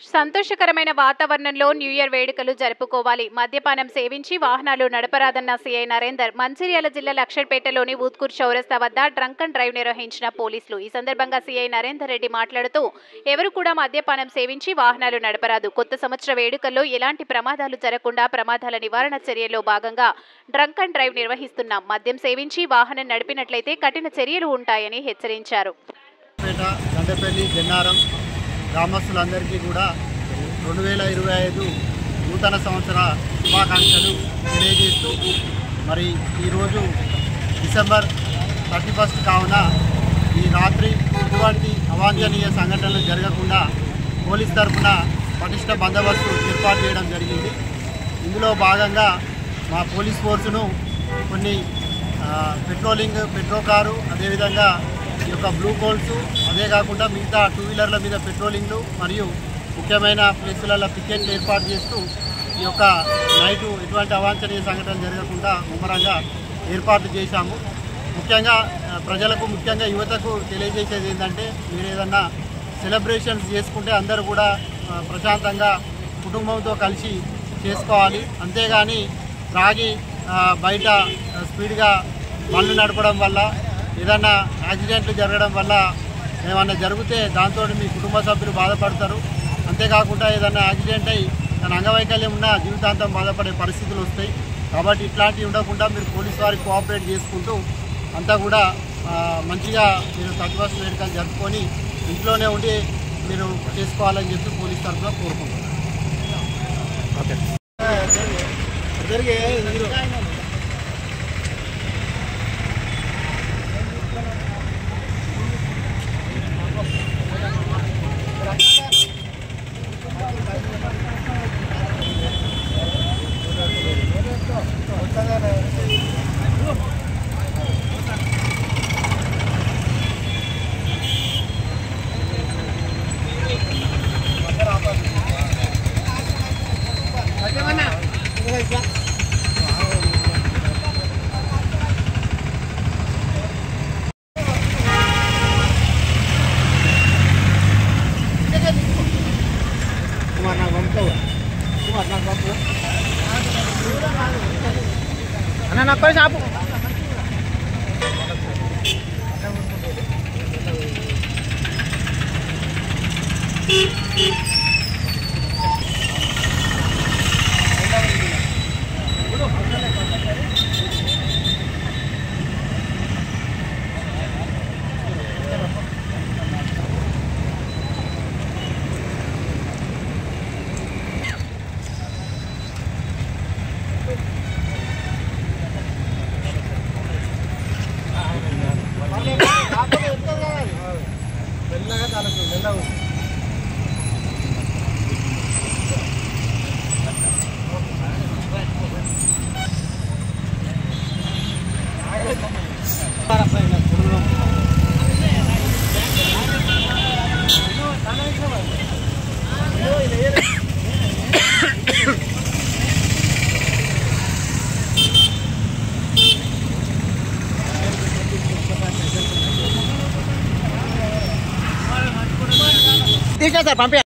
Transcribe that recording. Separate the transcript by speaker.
Speaker 1: సంతోషకరమైన వాతావరణంలో new year వేడుకలు జరుపుకోవాలి. మద్యపానం సేవించి వాహనాలు నడపరాదన్న సీఐ నరేందర్. మంచిర్యాల జిల్లా లక్షడ్పేటలోని ఊత్కూర్ చౌరస్తా వద్ద డ్రంక్ అండ్ డ్రైవ్ నిర్వహించిన పోలీసులు. ఈ సందర్భంగా సీఐ నరేందర్ రెడ్డి మాట్లాడుతూ, ఎవరు కూడా మద్యపానం సేవించి వాహనాలు నడపరాదు. కొత్త సంవత్సర వేడుకల్లో ఎలాంటి ప్రమాదాలు జరగకుండా ప్రమాదాల నివారణ చర్యల్లో భాగంగా డ్రంక్ అండ్ డ్రైవ్ నిర్వహిస్తున్నాం. మద్యం సేవించి వాహనం నడిపినట్లయితే కఠిన చర్యలు ఉంటాయని హెచ్చరించారు.
Speaker 2: గ్రామస్తులందరికీ కూడా 2025 నూతన సంవత్సర శుభాకాంక్షలు తెలియజేస్తూ మరి ఈరోజు డిసెంబర్ 31 కావున ఈ రాత్రి ఎటువంటి అవాంఛనీయ సంఘటనలు జరగకుండా పోలీస్ తరఫున పటిష్ట బందోబస్తు ఏర్పాటు చేయడం జరిగింది. ఇందులో భాగంగా మా పోలీస్ ఫోర్సును కొన్ని పెట్రో కారు, అదేవిధంగా ఈ యొక్క బ్లూ కోల్స్, అదే కాకుండా మిగతా 2 వీలర్ల మీద పెట్రోలింగ్లు మరియు ముఖ్యమైన ప్లేసులలో పికెట్లు ఏర్పాటు చేస్తూ ఈ యొక్క నైటు ఎటువంటి అవాంఛనీయ సంఘటనలు జరగకుండా ముమ్మరంగా ఏర్పాటు చేశాము. ముఖ్యంగా ప్రజలకు, ముఖ్యంగా యువతకు తెలియజేసేది ఏంటంటే, మీరు ఏదన్నా సెలబ్రేషన్స్ చేసుకుంటే అందరూ కూడా ప్రశాంతంగా కుటుంబంతో కలిసి చేసుకోవాలి. అంతేగాని త్రాగి బయట స్పీడ్గా బండ్లు నడపడం వల్ల ఏదన్నా యాక్సిడెంట్లు జరగడం వల్ల ఏమన్నా జరిగితే దాంతో మీ కుటుంబ సభ్యులు బాధపడతారు. అంతేకాకుండా ఏదన్నా యాక్సిడెంట్ అయ్యి తన అంగవైకల్యం ఉన్న జీవితాంతం బాధపడే పరిస్థితులు వస్తాయి. కాబట్టి ఇట్లాంటివి ఉండకుండా మీరు పోలీసు వారికి కోఆపరేట్ చేసుకుంటూ అంతా కూడా మంచిగా మీరు 31st వేడుకలు జరుపుకొని ఇంట్లోనే ఉండి మీరు చేసుకోవాలని చెప్పి పోలీస్ తరఫున కోరుకుంటున్నాను.
Speaker 3: అన్న నాకు కూడా షాపు తీసా సార్ పంపి